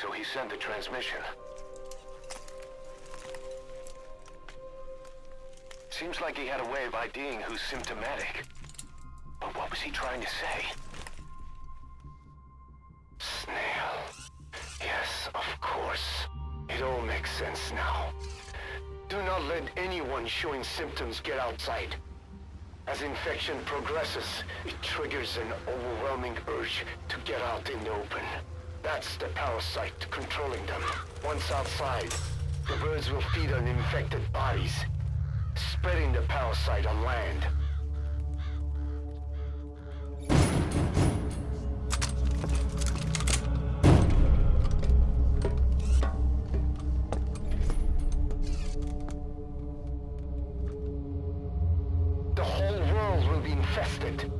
So he sent the transmission. Seems like he had a way of IDing who's symptomatic. But what was he trying to say? Snail. Yes, of course. It all makes sense now. Do not let anyone showing symptoms get outside. As infection progresses, it triggers an overwhelming urge to get out in the open. That's the parasite controlling them. Once outside, the birds will feed on infected bodies, spreading the parasite on land. The whole world will be infested.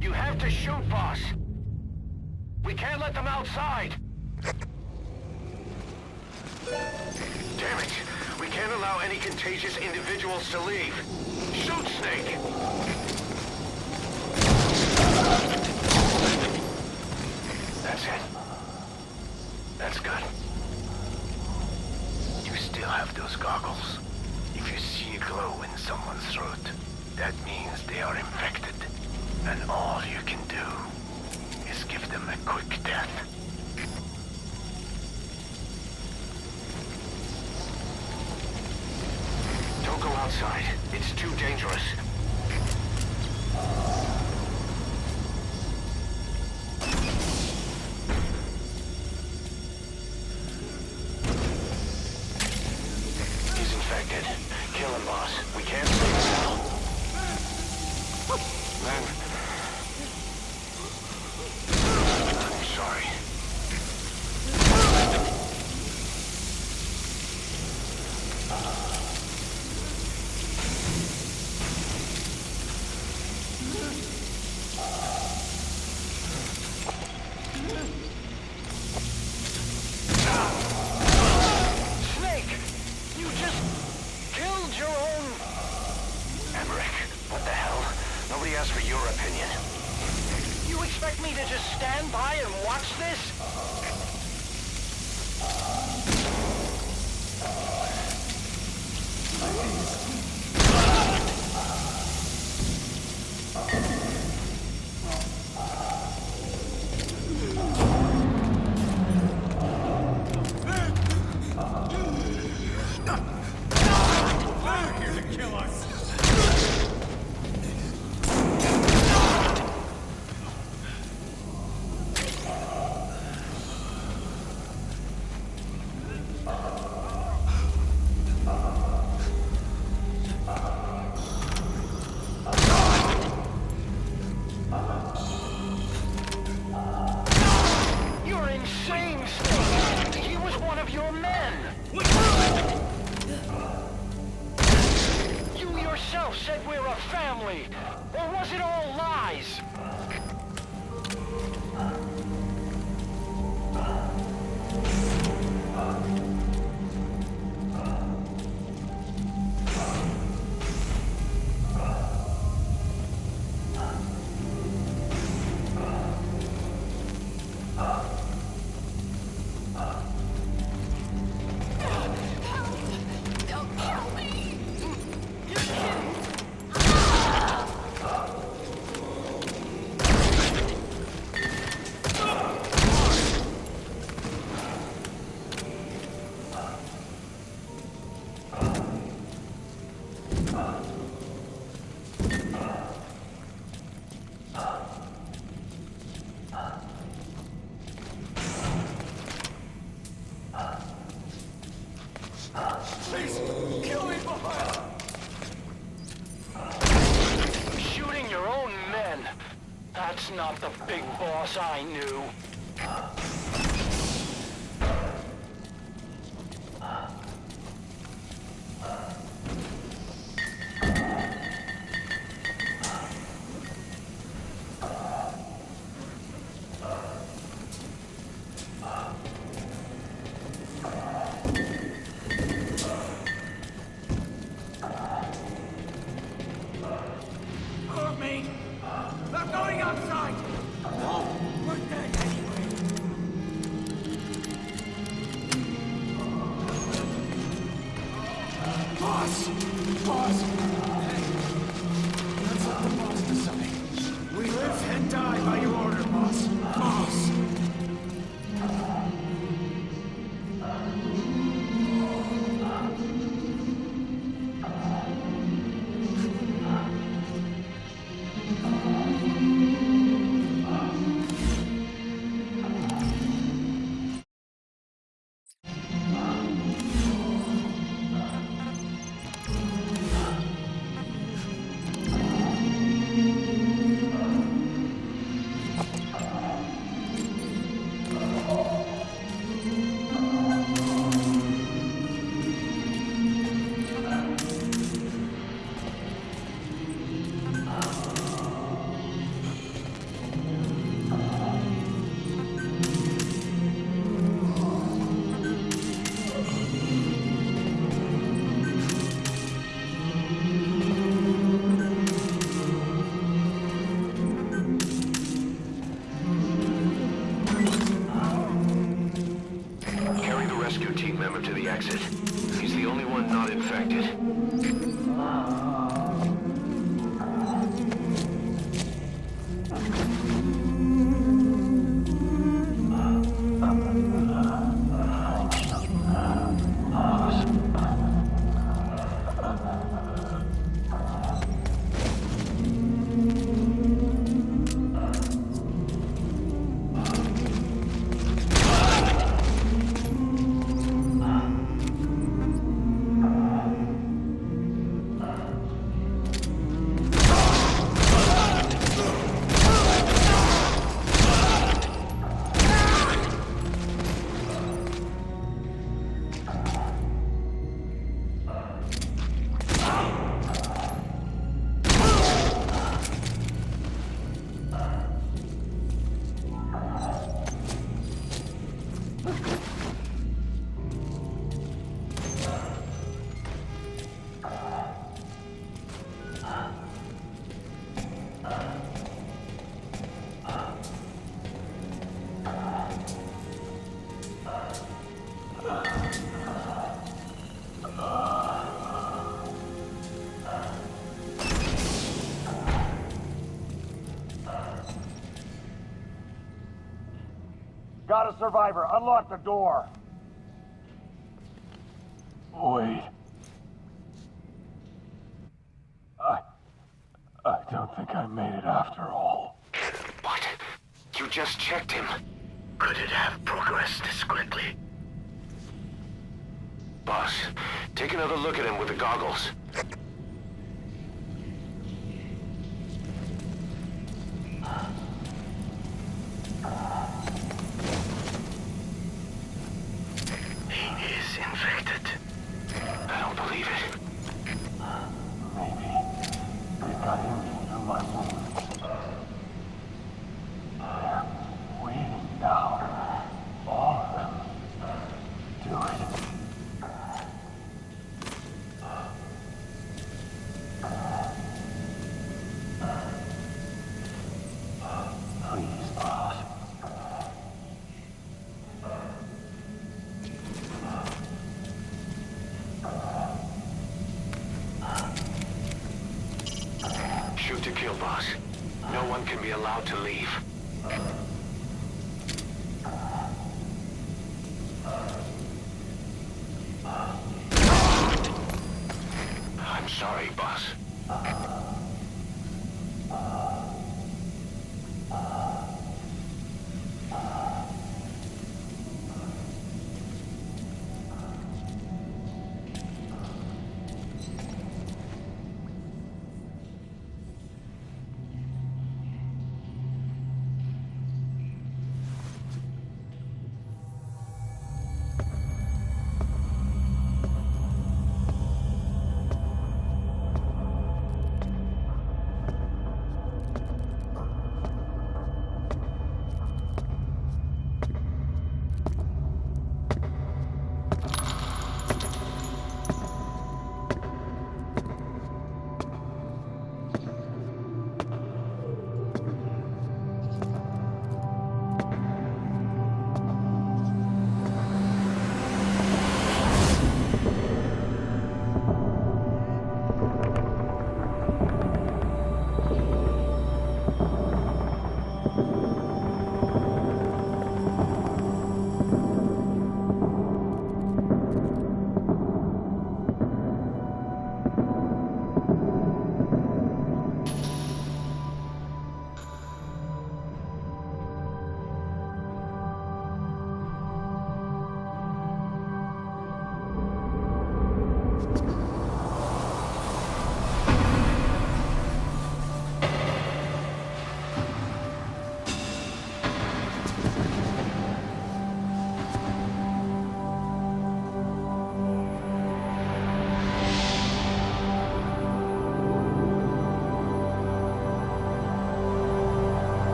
You have to shoot, boss. We can't let them outside. Damn it. We can't allow any contagious individuals to leave. Shoot, Snake! That's it. That's good. You still have those goggles. If you see a glow in someone's throat, that means they are infected. And all you can do is give them a quick death. Don't go outside. It's too dangerous. He's infected. Kill him, boss. We can't save him now. Man. I'm sorry. Snake! You just killed your own... Emmerich, what the hell? Nobody asked for your opinion. You expect me to just stand by and watch this? They're here to kill us! You're insane, Snake! He was one of your men! yourself said we're a family. Or was it all lies? Don't kill me! You're kidding! Please, kill me, boss! Shooting your own men. That's not the big boss I knew. Move me! They're going outside! No, we're dead anyway. Boss! Boss! Hey, let's let the boss decide. We live and die by your order, boss. Boss! Carry the rescue team member to the exit. He's the only one not infected. Got a survivor. Unlock the door. Wait. I don't think I made it after all. What? You just checked him. Could it have progressed this quickly? Boss, take another look at him with the goggles. He is infected. I don't believe it. Maybe. Time to kill, boss. No one can be allowed to leave. I'm sorry, boss.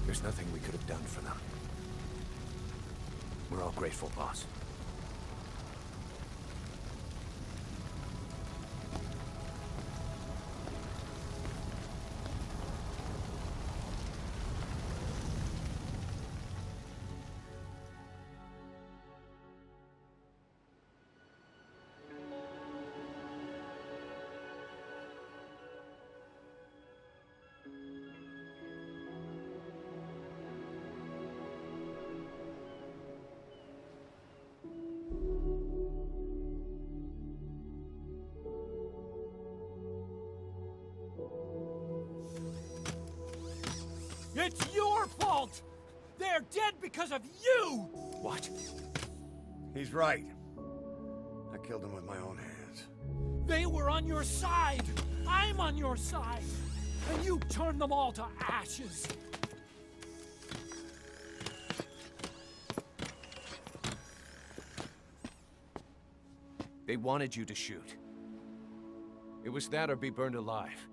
There's nothing we could have done for them. We're all grateful, boss. It's your fault! They're dead because of you! What? He's right. I killed him with my own hands. They were on your side! I'm on your side! And you turned them all to ashes! They wanted you to shoot. It was that or be burned alive.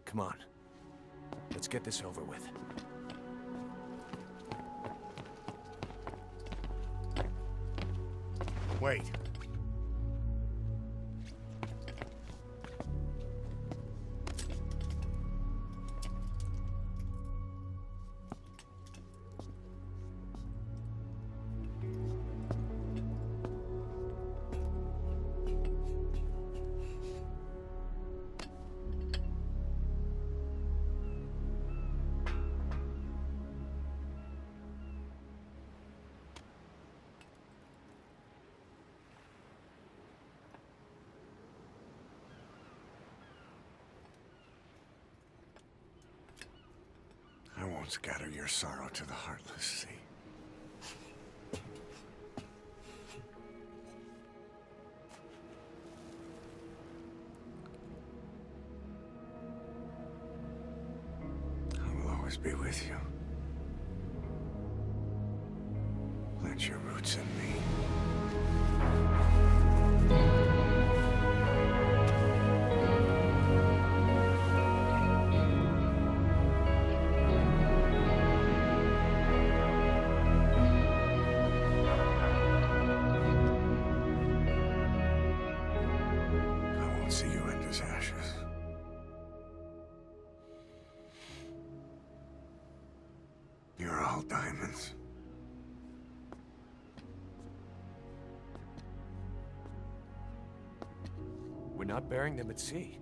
Come on. Let's get this over with. Wait. I won't scatter your sorrow to the heartless sea. I will always be with you. Plant your roots in me. See you end as ashes. You're all diamonds. We're not burying them at sea.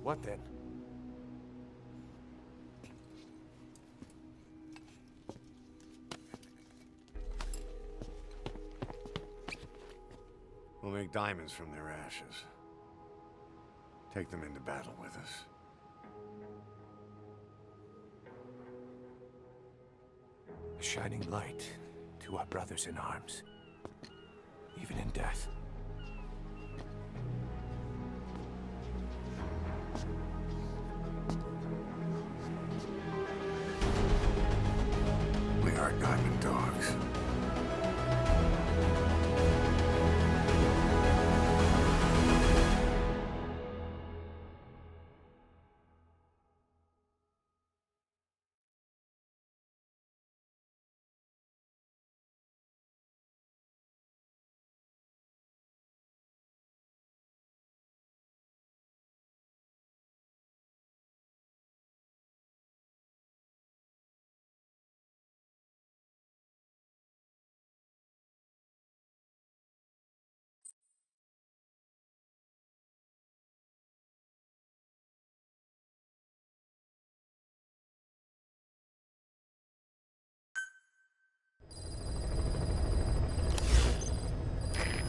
What then? We'll make diamonds from their ashes. Take them into battle with us. A shining light to our brothers in arms, even in death. We are diamond dogs.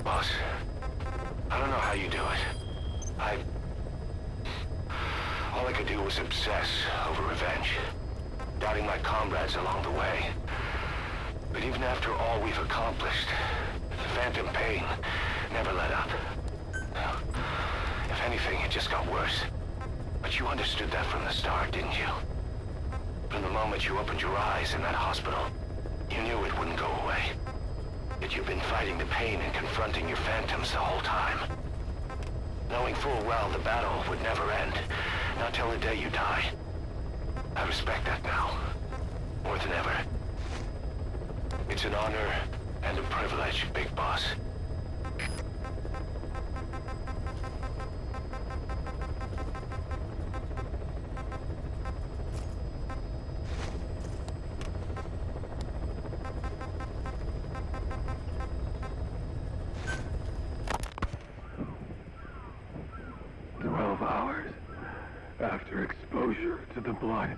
Boss, I don't know how you do it. All I could do was obsess over revenge, doubting my comrades along the way. But even after all we've accomplished, the phantom pain never let up. If anything, it just got worse. But you understood that from the start, didn't you? From the moment you opened your eyes in that hospital, you knew it wouldn't go away. Yet you've been fighting the pain and confronting your phantoms the whole time. Knowing full well the battle would never end, not till the day you die. I respect that now, more than ever. It's an honor and a privilege, Big Boss. After exposure to the blood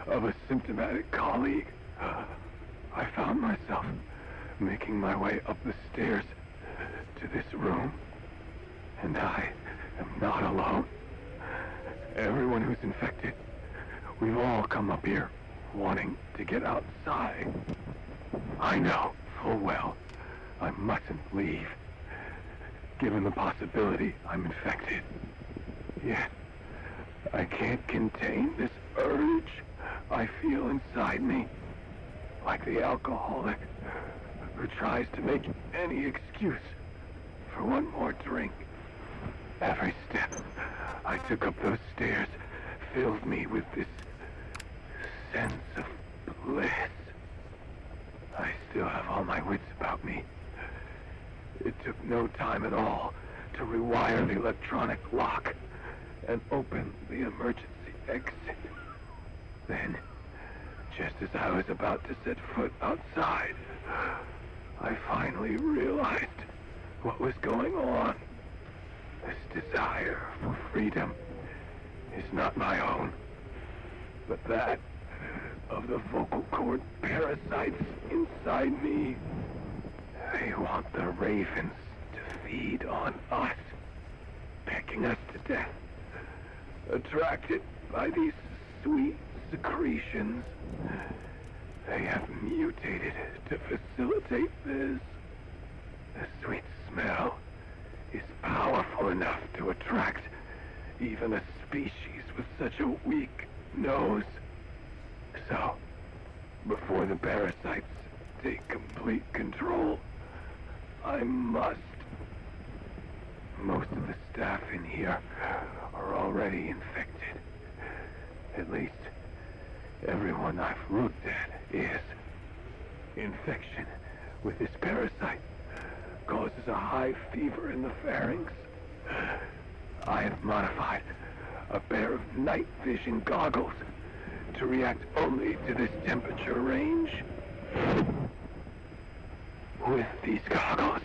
of a symptomatic colleague, I found myself making my way up the stairs to this room. And I am not alone. Everyone who's infected, we've all come up here wanting to get outside. I know full well I mustn't leave, given the possibility I'm infected. Yet, I can't contain this urge I feel inside me, like the alcoholic who tries to make any excuse for one more drink. Every step I took up those stairs filled me with this sense of bliss. I still have all my wits about me, no time at all to rewire the electronic lock and open the emergency exit. Then, just as I was about to set foot outside, I finally realized what was going on. This desire for freedom is not my own, but that of the vocal cord parasites inside me. They want the ravens to feed on us, pecking us to death, attracted by these sweet secretions. They have mutated to facilitate this. The sweet smell is powerful enough to attract even a species with such a weak nose. So, before the parasites take complete control, I must. Most of the staff in here are already infected. At least, everyone I've looked at is. Infection with this parasite causes a high fever in the pharynx. I have modified a pair of night vision goggles to react only to this temperature range. With these goggles,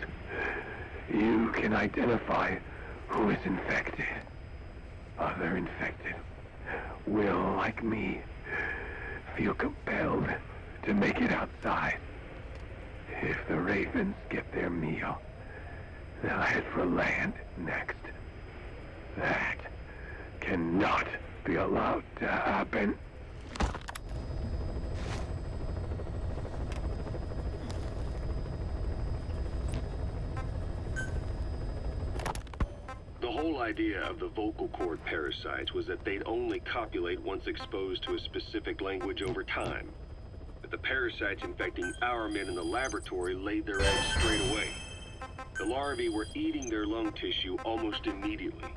you can identify who is infected. Other infected will, like me, feel compelled to make it outside. If the ravens get their meal, they'll head for land next. That cannot be allowed to happen. The whole idea of the vocal cord parasites was that they'd only copulate once exposed to a specific language over time. But the parasites infecting our men in the laboratory laid their eggs straight away. The larvae were eating their lung tissue almost immediately.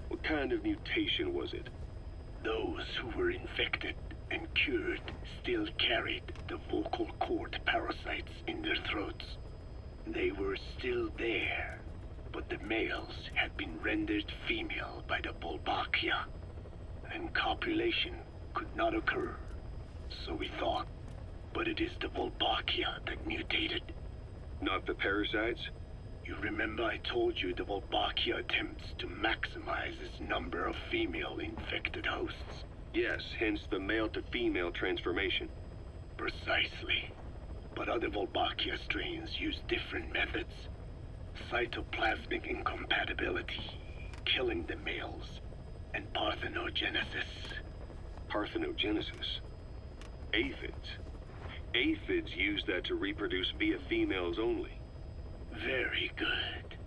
What kind of mutation was it? Those who were infected and cured still carried the vocal cord parasites in their throats. They were still there, but the males had been rendered female by the Wolbachia, and copulation could not occur. So we thought, but it is the Wolbachia that mutated. Not the parasites? You remember I told you the Wolbachia attempts to maximize its number of female infected hosts? Yes, hence the male-to-female transformation. Precisely. But other Wolbachia strains use different methods. Cytoplasmic incompatibility, killing the males, and parthenogenesis. Parthenogenesis? Aphids? Aphids use that to reproduce via females only. Very good.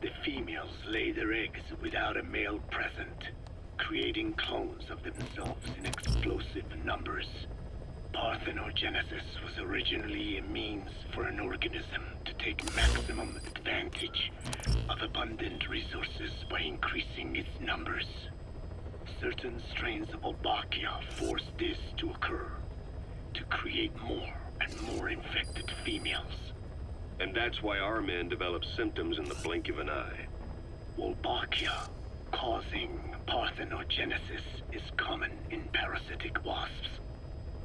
The females lay their eggs without a male present, creating clones of themselves in explosive numbers. Parthenogenesis was originally a means for an organism to take maximum advantage of abundant resources by increasing its numbers. Certain strains of Wolbachia force this to occur, to create more and more infected females. And that's why our men develop symptoms in the blink of an eye. Wolbachia causing parthenogenesis is common in parasitic wasps.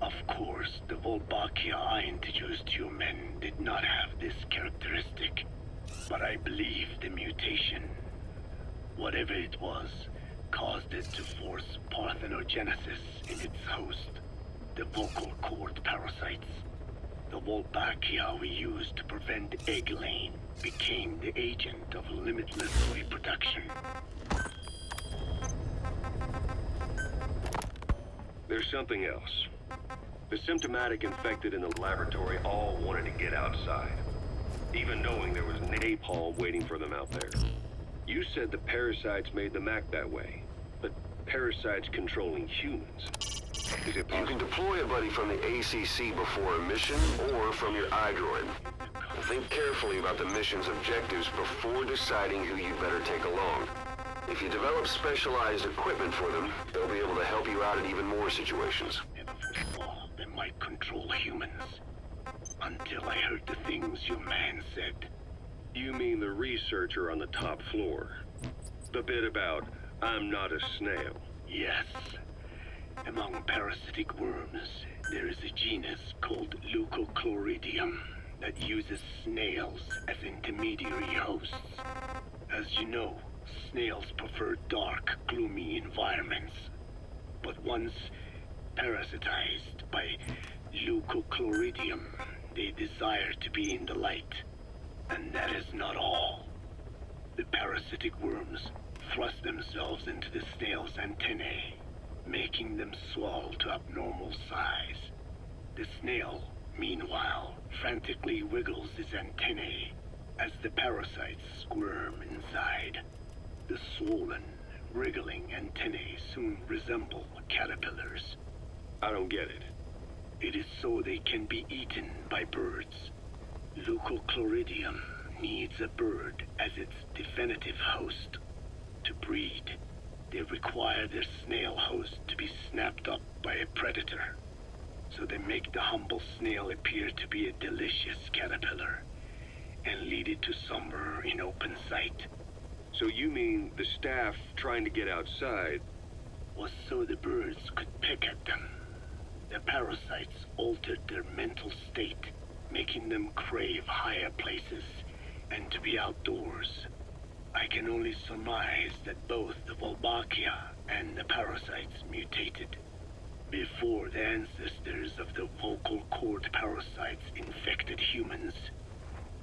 Of course, the Wolbachia I introduced to you men did not have this characteristic, but I believe the mutation, whatever it was, caused it to force parthenogenesis in its host, the vocal cord parasites. The Wolbachia we used to prevent egg laying became the agent of limitless reproduction. There's something else. The symptomatic infected in the laboratory all wanted to get outside, even knowing there was napalm waiting for them out there. You said the parasites made them act that way, but parasites controlling humans. Is it You possible? can deploy a buddy from the ACC before a mission, or from your iDroid. Think carefully about the mission's objectives before deciding who you'd better take along. If you develop specialized equipment for them, they'll be able to help you out in even more situations. Never foresaw they might control humans. Until I heard the things your man said. You mean the researcher on the top floor? The bit about, I'm not a snail. Yes. Among parasitic worms, there is a genus called Leucochloridium that uses snails as intermediary hosts. As you know, snails prefer dark, gloomy environments. But once parasitized by Leucochloridium, they desire to be in the light. And that is not all. The parasitic worms thrust themselves into the snail's antennae, making them swell to abnormal size. The snail, meanwhile, frantically wiggles his antennae as the parasites squirm inside. The swollen, wriggling antennae soon resemble caterpillars. I don't get it. It is so they can be eaten by birds. Leucochloridium needs a bird as its definitive host. To breed, they require their snail host to be snapped up by a predator. So they make the humble snail appear to be a delicious caterpillar and lead it to somewhere in open sight. So you mean the staff trying to get outside Was so the birds could pick at them. The parasites altered their mental state, making them crave higher places and to be outdoors. I can only surmise that both the Wolbachia and the parasites mutated before the ancestors of the vocal cord parasites infected humans.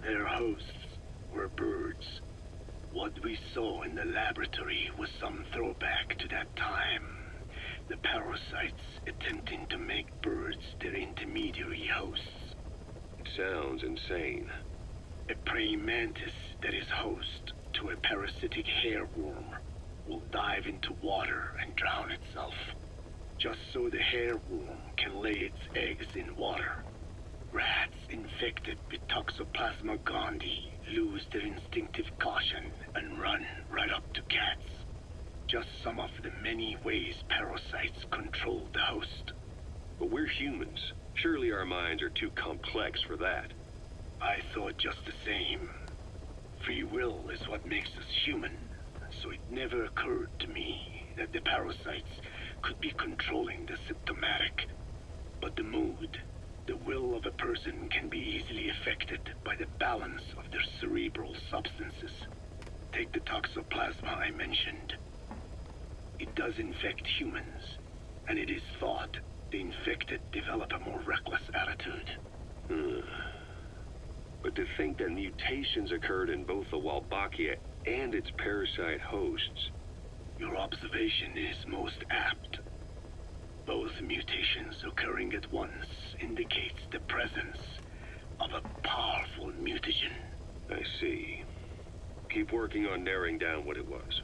Their hosts were birds. What we saw in the laboratory was some throwback to that time. The parasites attempting to make birds their intermediary hosts. It sounds insane. A praying mantis that is host to a parasitic hairworm will dive into water and drown itself, just so the hairworm can lay its eggs in water. Rats infected with Toxoplasma gondii lose their instinctive caution and run right up to cats. Just some of the many ways parasites control the host. But we're humans. Surely our minds are too complex for that. I thought just the same. Free will is what makes us human, so it never occurred to me that the parasites could be controlling the symptomatic. But the mood, the will of a person can be easily affected by the balance of their cerebral substances. Take the toxoplasma I mentioned. It does infect humans, and it is thought the infected develop a more reckless attitude. But to think that mutations occurred in both the Wolbachia and its parasite hosts. Your observation is most apt. Both mutations occurring at once indicates the presence of a powerful mutagen. I see. Keep working on narrowing down what it was.